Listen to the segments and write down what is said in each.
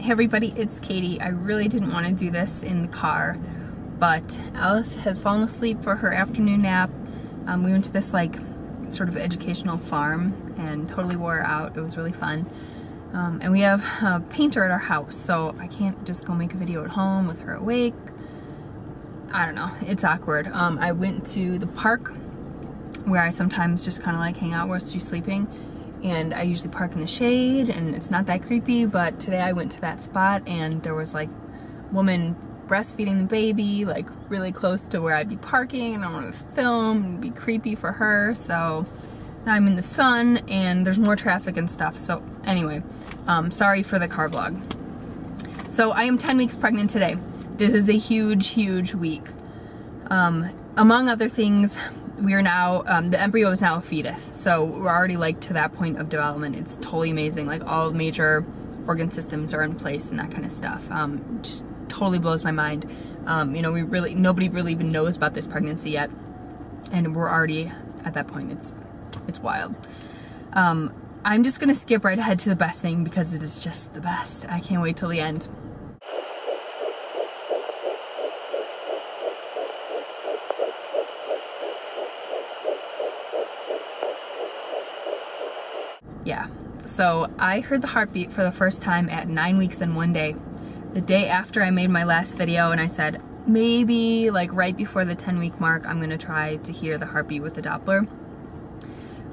Hey everybody, it's Katie. I really didn't want to do this in the car, but Alice has fallen asleep for her afternoon nap. We went to this like sort of educational farm and totally wore her out. It was really fun. And we have a painter at our house, so I can't just go make a video at home with her awake. I don't know, it's awkward. I went to the park where I sometimes just kind of like hang out while she's sleeping, and I usually park in the shade and it's not that creepy, but today I went to that spot and there was like a woman breastfeeding the baby like really close to where I'd be parking, and I wanted to film and be creepy for her, so now I'm in the sun and there's more traffic and stuff. So anyway, sorry for the car vlog. So I am 10 weeks pregnant today. This is a huge week. Among other things, we are now, the embryo is now a fetus, so we're already like to that point of development. It's totally amazing. Like all major organ systems are in place and that kind of stuff. Just totally blows my mind. You know, nobody really even knows about this pregnancy yet, and we're already at that point. It's wild. I'm just gonna skip right ahead to the best thing because it is just the best. I can't wait till the end. Yeah, so I heard the heartbeat for the first time at 9 weeks and 1 day. The day after I made my last video, and I said, maybe like right before the 10-week mark, I'm gonna try to hear the heartbeat with the Doppler.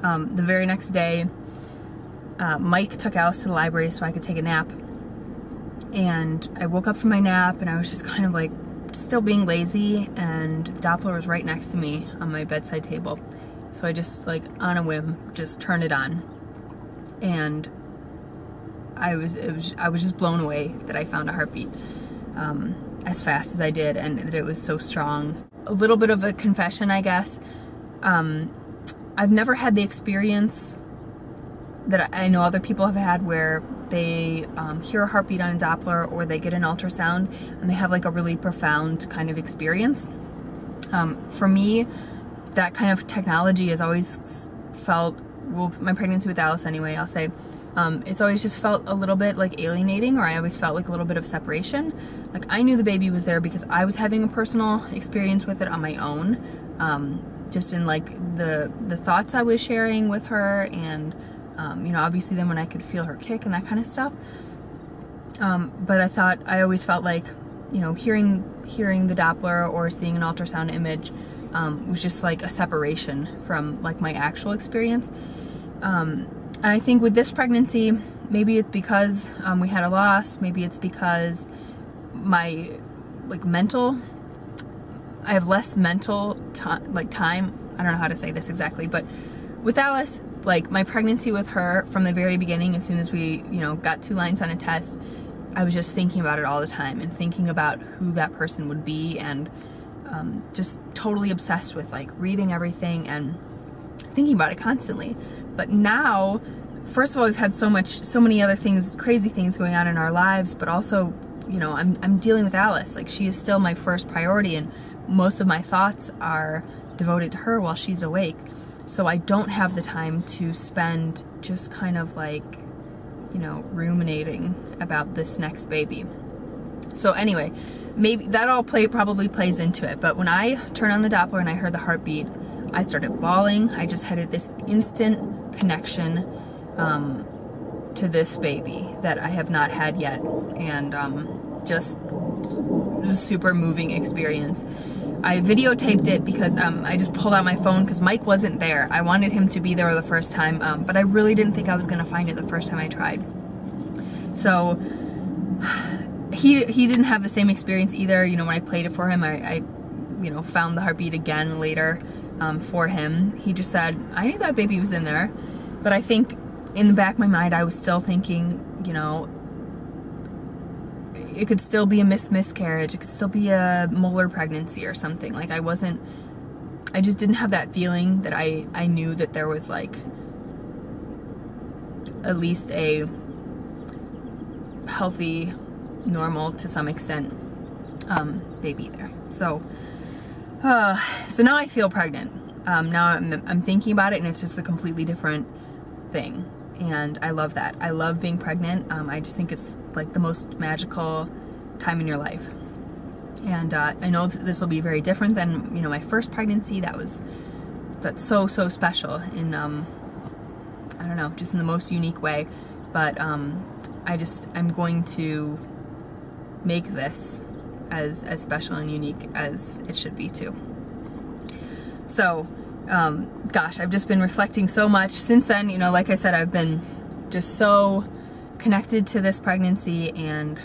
The very next day, Mike took Alice to the library so I could take a nap. And I woke up from my nap and I was just kind of like still being lazy, and the Doppler was right next to me on my bedside table. So I just like on a whim just turned it on. And I was just blown away that I found a heartbeat as fast as I did, and that it was so strong. A little bit of a confession, I guess. I've never had the experience that I know other people have had where they hear a heartbeat on a Doppler or they get an ultrasound and they have like a really profound kind of experience. For me, that kind of technology has always felt, well, my pregnancy with Alice anyway, I'll say, it's always just felt a little bit like alienating, or I always felt like a little bit of separation. Like I knew the baby was there because I was having a personal experience with it on my own, just in like the thoughts I was sharing with her, and you know, obviously then when I could feel her kick and that kind of stuff. But I always felt like, you know, hearing the Doppler or seeing an ultrasound image was just like a separation from like my actual experience. And I think with this pregnancy, maybe it's because we had a loss, maybe it's because my like I have less mental time, I don't know how to say this exactly, but with Alice, like my pregnancy with her from the very beginning, as soon as we, you know, got 2 lines on a test, I was just thinking about it all the time and thinking about who that person would be, and just totally obsessed with like reading everything and thinking about it constantly. But now, first of all, we've had so many other things, crazy things going on in our lives, but also, you know, I'm dealing with Alice. Like she is still my first priority, and most of my thoughts are devoted to her while she's awake. So I don't have the time to spend just kind of like, you know, ruminating about this next baby. So anyway, maybe that all probably plays into it. But when I turned on the Doppler and I heard the heartbeat, I started bawling. I just had this instant connection to this baby that I have not had yet, and just a super moving experience. I videotaped it because I just pulled out my phone because Mike wasn't there. I wanted him to be there the first time, but I really didn't think I was gonna find it the first time I tried. So he didn't have the same experience either. You know, when I played it for him, I you know, found the heartbeat again later for him. He just said, I knew that baby was in there, but I think in the back of my mind I was still thinking, you know, it could still be a miscarriage, it could still be a molar pregnancy or something. Like I just didn't have that feeling that I knew that there was like at least a healthy, normal to some extent baby there. So now I feel pregnant. Now I'm thinking about it, and it's just a completely different thing, and I love that. I love being pregnant. I just think it's like the most magical time in your life. And I know this will be very different than, you know, my first pregnancy. That's so special in I don't know, just in the most unique way. But I'm going to make this as special and unique as it should be too. So gosh, I've just been reflecting so much since then. You know, like I said, I've been just so connected to this pregnancy, and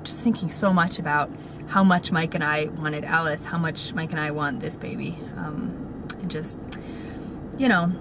just thinking so much about how much Mike and I wanted Alice, how much Mike and I want this baby. And just, you know,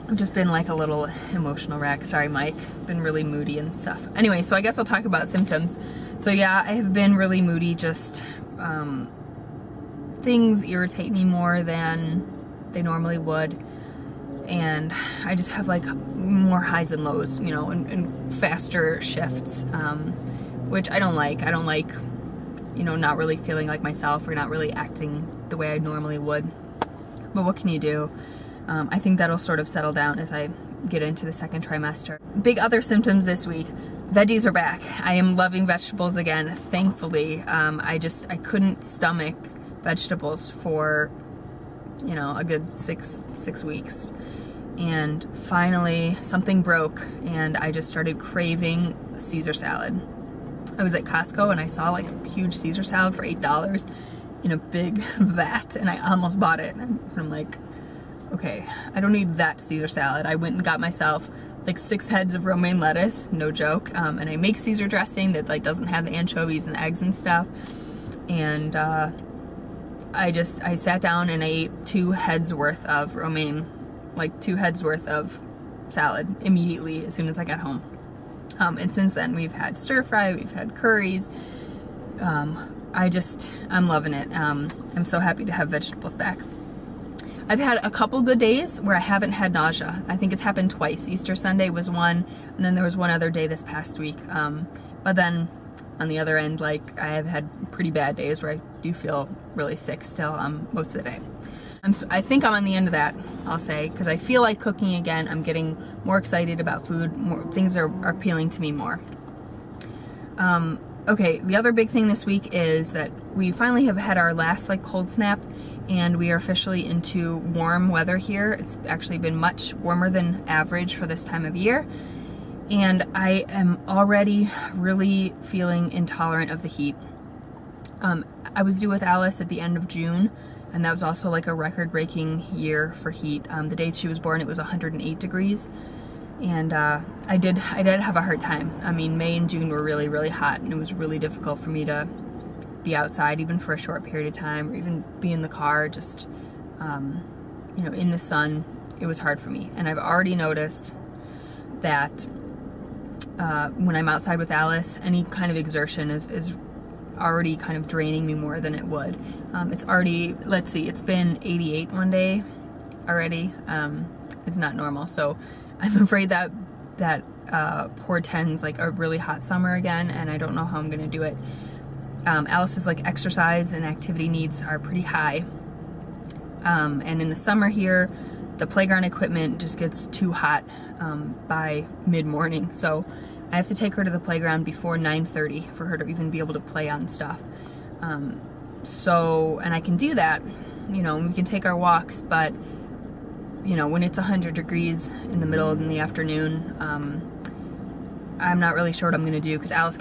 I've just been like a little emotional wreck. Sorry, Mike. Been really moody and stuff. Anyway, so I guess I'll talk about symptoms. So yeah, I have been really moody. Just things irritate me more than they normally would. And I just have like more highs and lows, you know, and faster shifts, which I don't like. I don't like, you know, not really feeling like myself or not really acting the way I normally would. But what can you do? I think that'll sort of settle down as I get into the second trimester. Big other symptoms this week. Veggies are back. I am loving vegetables again, thankfully. I couldn't stomach vegetables for, you know, a good six weeks. And finally something broke and I just started craving Caesar salad. I was at Costco and I saw like a huge Caesar salad for $8 in a big vat, and I almost bought it. And I'm like, okay, I don't need that Caesar salad. I went and got myself like 6 heads of romaine lettuce, no joke, and I make Caesar dressing that like doesn't have the anchovies and eggs and stuff. And I sat down and I ate 2 heads worth of romaine, like 2 heads worth of salad immediately as soon as I got home. And since then we've had stir fry, we've had curries. I'm loving it. I'm so happy to have vegetables back. I've had a couple good days where I haven't had nausea. I think it's happened twice. Easter Sunday was one, and then there was one other day this past week. But then on the other end, like, I have had pretty bad days where I do feel really sick still most of the day. I think I'm on the end of that, I'll say, because I feel like cooking again. I'm getting more excited about food. Things are appealing to me more. Okay, the other big thing this week is that we finally have had our last like cold snap, and we are officially into warm weather here. It's actually been much warmer than average for this time of year, and I am already really feeling intolerant of the heat. I was due with Alice at the end of June, and that was also like a record-breaking year for heat. The day she was born, it was 108 degrees, and I did have a hard time. I mean, May and June were really, really hot, and it was really difficult for me to be outside even for a short period of time, or even be in the car, just you know, in the sun. It was hard for me, and I've already noticed that when I'm outside with Alice, any kind of exertion is already kind of draining me more than it would. It's already, let's see, it's been 88 one day already. It's not normal, so I'm afraid that portends like a really hot summer again, and I don't know how I'm gonna do it. Alice's like exercise and activity needs are pretty high, and in the summer here, the playground equipment just gets too hot by mid-morning, so I have to take her to the playground before 9:30 for her to even be able to play on stuff. And I can do that, you know, we can take our walks, but you know, when it's 100 degrees in the middle of the afternoon, I'm not really sure what I'm gonna do, because Alice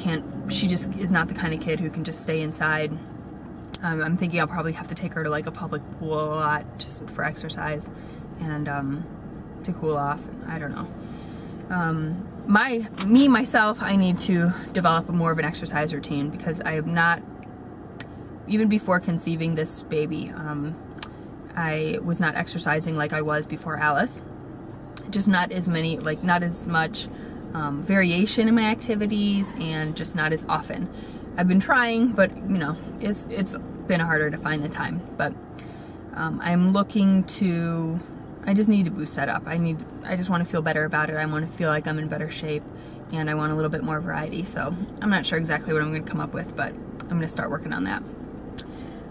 she just is not the kind of kid who can just stay inside. I'm thinking I'll probably have to take her to like a public pool a lot just for exercise and to cool off. I don't know. Myself, I need to develop more of an exercise routine, because I have not, even before conceiving this baby, I was not exercising like I was before Alice. Just not as many, like not as much variation in my activities, and just not as often. I've been trying, but you know, it's been harder to find the time. But I'm looking to, I just need to boost that up. I just want to feel better about it. I want to feel like I'm in better shape, and I want a little bit more variety. So I'm not sure exactly what I'm going to come up with, but I'm going to start working on that.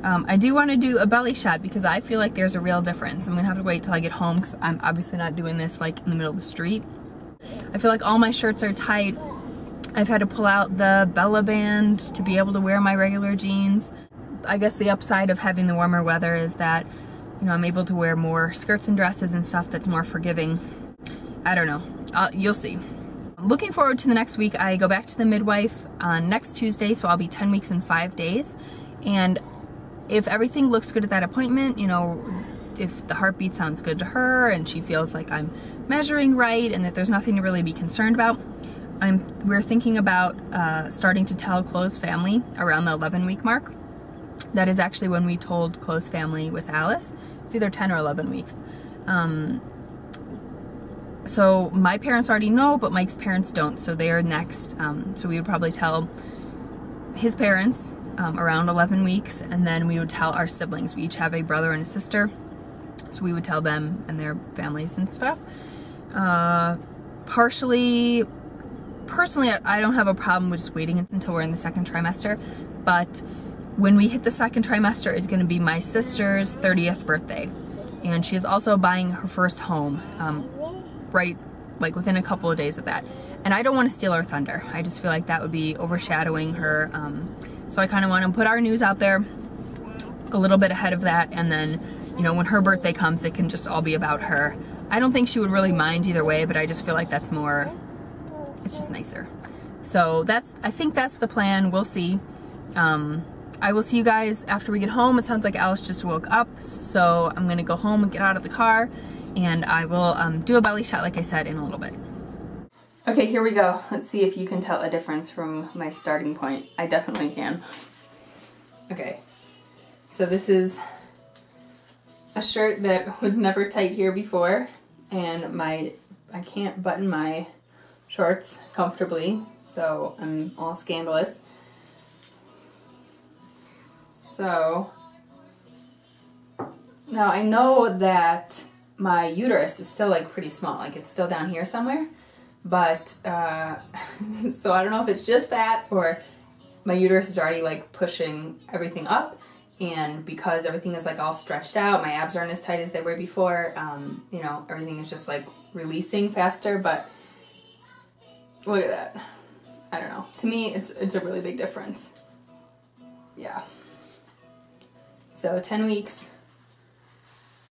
I do want to do a belly shot, because I feel like there's a real difference. I'm going to have to wait till I get home, because I'm obviously not doing this like in the middle of the street. I feel like all my shirts are tight. I've had to pull out the Bella band to be able to wear my regular jeans. I guess the upside of having the warmer weather is that, you know, I'm able to wear more skirts and dresses and stuff that's more forgiving. I don't know. You'll see. Looking forward to the next week. I go back to the midwife on next Tuesday, so I'll be 10 weeks and 5 days. And if everything looks good at that appointment, you know, if the heartbeat sounds good to her and she feels like I'm measuring right and that there's nothing to really be concerned about, we're thinking about starting to tell close family around the 11-week mark. That is actually when we told close family with Alice. It's either 10 or 11 weeks. So my parents already know, but Mike's parents don't, so they are next. So we would probably tell his parents around 11 weeks, and then we would tell our siblings. We each have a brother and a sister, so we would tell them and their families and stuff. Personally, I don't have a problem with just waiting until we're in the second trimester, but when we hit the second trimester is going to be my sister's 30th birthday, and she is also buying her first home, right, like within a couple of days of that. And I don't want to steal her thunder. I just feel like that would be overshadowing her. So I kind of want to put our news out there a little bit ahead of that, and then, you know, when her birthday comes, it can just all be about her. I don't think she would really mind either way, but I just feel like that's more, it's just nicer. So I think that's the plan. We'll see. I will see you guys after we get home. It sounds like Alice just woke up, so I'm gonna go home and get out of the car, and I will do a belly shot like I said in a little bit. Okay, here we go. Let's see if you can tell a difference from my starting point. I definitely can. Okay, so this is a shirt that was never tight here before, and I can't button my shorts comfortably, so I'm all scandalous. So now I know that my uterus is still like pretty small, like it's still down here somewhere, but so I don't know if it's just fat or my uterus is already like pushing everything up, and because everything is like all stretched out, my abs aren't as tight as they were before, you know, everything is just like releasing faster. But look at that. I don't know. To me, it's a really big difference. Yeah. So 10 weeks,